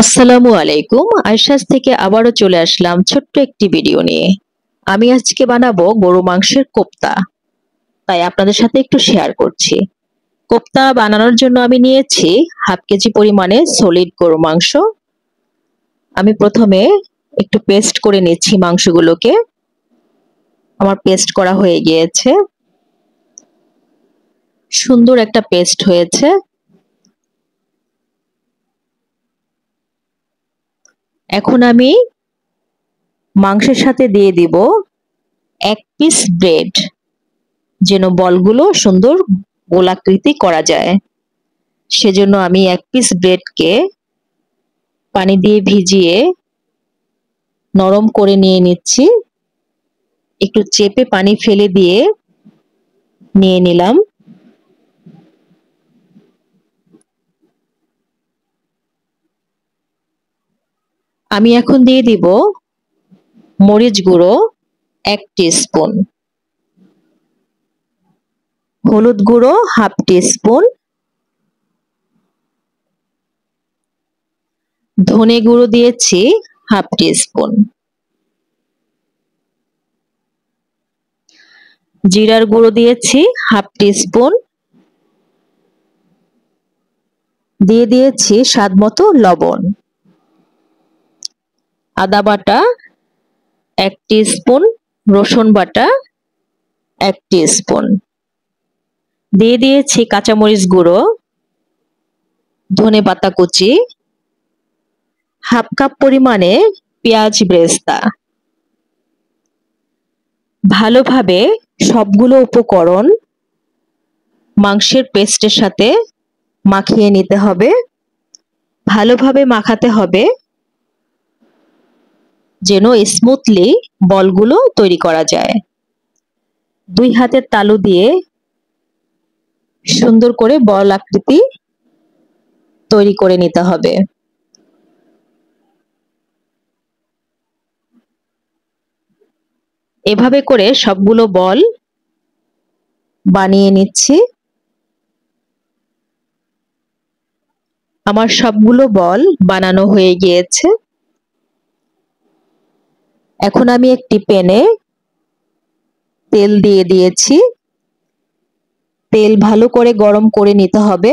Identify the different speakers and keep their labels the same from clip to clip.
Speaker 1: আসসালামু আলাইকুম। আয়শাস থেকে আবারও চলে আসলাম ছোট্ট একটি ভিডিও নিয়ে। আমি আজকে বানাবো গরু মাংসের কোপ্তা। তাই আপনাদের সাথে একটু শেয়ার করছি। কোপ্তা বানানোর জন্য আমি নিয়েছি হাফ কেজি পরিমাণে সলিড গরু মাংস। আমি প্রথমে একটু পেস্ট করে নিচ্ছি মাংসগুলোকে। আমার পেস্ট করা হয়ে গিয়েছে। সুন্দর একটা পেস্ট হয়েছে। এখন আমি মাংসের সাথে দিয়ে দিব 1 পিস ব্রেড, যেন বলগুলো সুন্দর গোলাকৃতি করা যায়। সেজন্য আমি 1 পিস ব্রেডকে পানি দিয়ে ভিজিয়ে নরম করে নিয়ে নিচ্ছি। একটু চেপে পানি ফেলে দিয়ে নিয়ে নিলাম। আমি এখন দিয়ে দিব মরিচ গুঁড়ো 1 টিস্পুন, হলুদ গুঁড়ো হাফ টিস্পুন, ধনে গুঁড়ো দিয়েছি হাফ টিস্পুন, জিরার গুঁড়ো দিয়েছি হাফ টিস্পুন, দিয়ে দিয়েছি স্বাদ মতো লবণ, আদা বাটা 1 টিস্পুন, রসুন বাটা 1 টিস্পুন, দিয়ে দিয়েছি কাঁচামরিচ গুঁড়ো, ধনে পাতা কুচি, হাফ কাপ পরিমাণে পেঁয়াজ বেরেস্তা। ভালোভাবে সবগুলো উপকরণ মাংসের পেস্টের সাথে মাখিয়ে নিতে হবে। ভালোভাবে মাখাতে হবে যেন স্মুথলি বলগুলো তৈরি করা যায়। 2 হাতের তালু দিয়ে সুন্দর করে বল আকৃতি তৈরি করে নিতে হবে। এভাবে করে সবগুলো বল বানিয়ে নিচ্ছি। আমার সবগুলো বল বানানো হয়ে গিয়েছে। এখন আমি একটি প্যানে তেল দিয়ে দিয়েছি। তেল ভালো করে গরম করে নিতে হবে।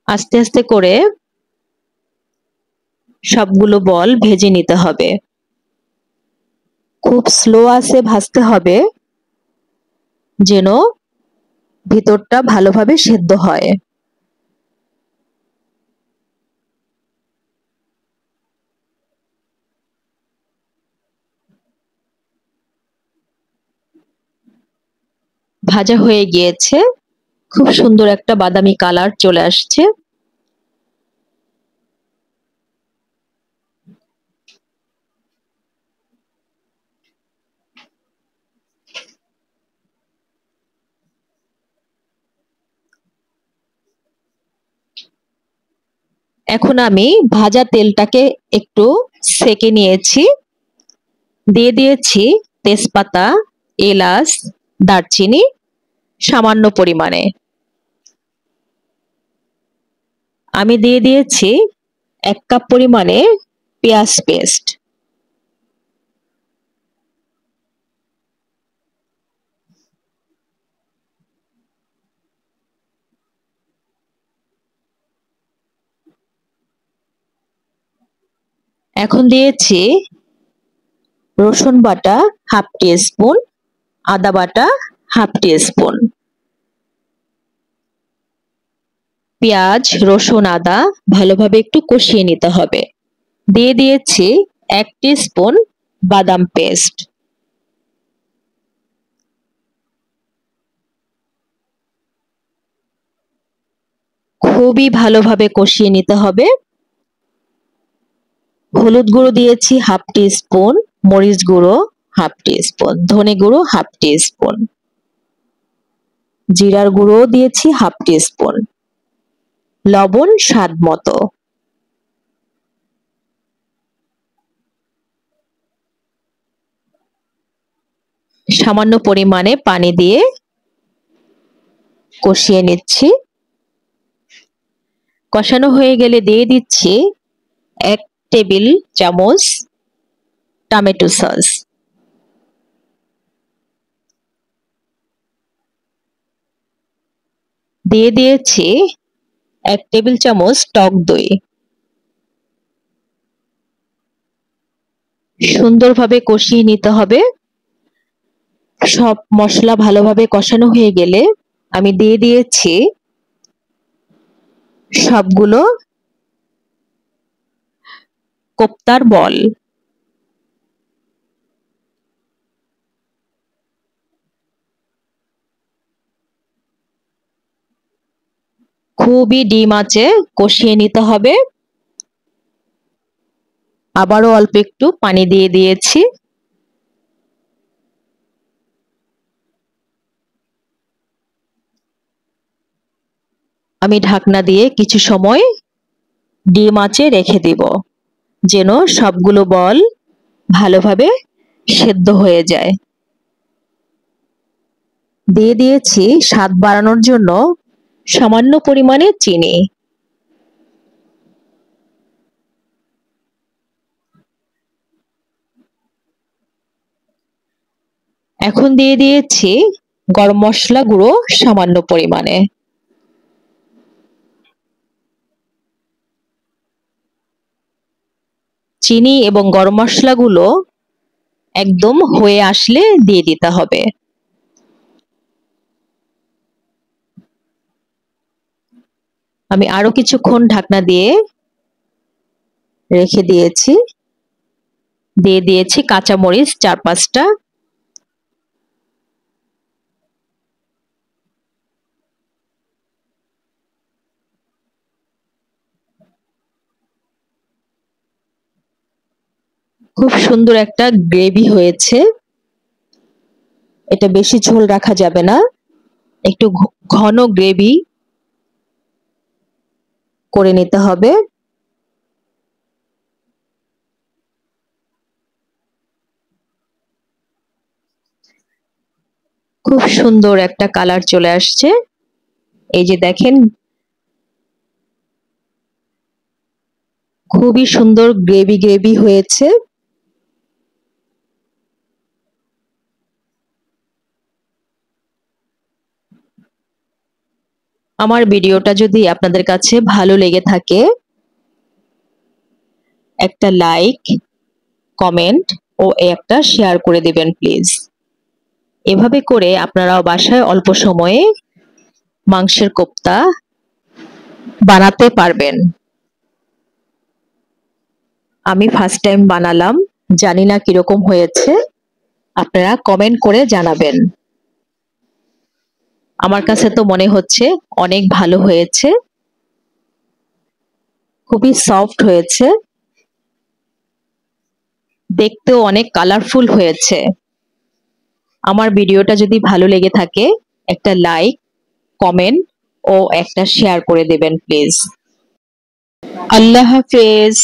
Speaker 1: আস্তে আস্তে করে সবগুলো বল ভেজে নিতে হবে। খুব স্লো আঁচে ভাজতে হবে যেন ভিতরটা ভালোভাবে সেদ্ধ হয়। ভাজা হয়ে গিয়েছে। খুব সুন্দর একটা বাদামি কালার চলে আসছে। এখন আমি ভাজা তেলটাকে একটু সেকে নিয়েছি। দিয়ে দিয়েছি তেজপাতা, এলাচ, দারচিনি সামান্য পরিমাণে। আমি দিয়ে দিয়েছি 1 কাপ পরিমাণে পেঁয়াজ পেস্ট। এখন দিয়েছি রসুন বাটা হাফ টিস্পুন, আদা বাটা হাফ টিস্পুন। পেঁয়াজ, রসুন, আদা ভালোভাবে একটু কষিয়ে নিতে হবে। দিয়ে দিয়েছি 1 টিস্পুন বাদাম পেস্ট। খুবই ভালোভাবে কষিয়ে নিতে হবে। হলুদ গুঁড়ো দিয়েছি হাফ টিস্পুন, মরিচ গুঁড়ো হাফ টিস্পুন, ধনে গুঁড়ো হাফ টিস্পুন, জিরার গুঁড়ো দিয়েছি হাফ টিস্পুন, লবণ স্বাদ মতো। সামান্য পরিমাণে পানি দিয়ে কষিয়ে নিচ্ছি। কষানো হয়ে গেলে দিয়ে দিচ্ছি 1 টেবিল চামচ টমেটো সস। দিয়ে দিয়েছি 1 টেবিল চামচ টক দই। সুন্দরভাবে কষিয়ে নিতে হবে। সব মশলা ভালোভাবে কষানো হয়ে গেলে আমি দিয়ে দিয়েছি সবগুলো কোপ্তার বল। খুবই ডিম আঁচে কষিয়ে নিতে হবে। আবারও অল্প একটু পানি দিয়ে দিয়েছি। আমি ঢাকনা দিয়ে কিছু সময় ডিম আঁচে রেখে দিব, যেন সবগুলো বল ভালোভাবে সেদ্ধ হয়ে যায়। দিয়ে দিয়েছি স্বাদ বাড়ানোর জন্য সামান্য পরিমাণে চিনি। এখন দিয়ে দিয়েছি গরম মশলা গুঁড়ো সামান্য পরিমাণে। চিনি এবং গরম মশলাগুলো একদম হয়ে আসলে দিয়ে দিতে হবে। আমি আরো কিছুক্ষণ ঢাকনা দিয়ে রেখে দিয়েছি। দিয়ে দিয়েছি কাঁচামরিচ 4-5টা। খুব সুন্দর একটা গ্রেভি হয়েছে। এটা বেশি ঝোল রাখা যাবে না, একটু ঘন গ্রেভি করে নিতে হবে। খুব সুন্দর একটা কালার চলে আসছে। এই যে দেখেন, খুবই সুন্দর গ্রেভি গ্রেভি হয়েছে। আমার ভিডিওটা যদি আপনাদের কাছে ভালো লেগে থাকে, একটা লাইক, কমেন্ট ও একটা শেয়ার করে দিবেন প্লিজ। এভাবে করে আপনারাও বাসায় অল্প সময়ে মাংসের কোপ্তা বানাতে পারবেন। আমি ফার্স্ট টাইম বানালাম, জানি না কিরকম হয়েছে। আপনারা কমেন্ট করে জানাবেন। আমার কাছে তো মনে হচ্ছে অনেক ভালো হয়েছে। খুবই সফট হয়েছে, দেখতেও অনেক কালারফুল হয়েছে। আমার ভিডিওটা যদি ভালো লেগে থাকে, একটা লাইক, কমেন্ট ও একটা শেয়ার করে দেবেন প্লিজ। আল্লাহ হাফেজ।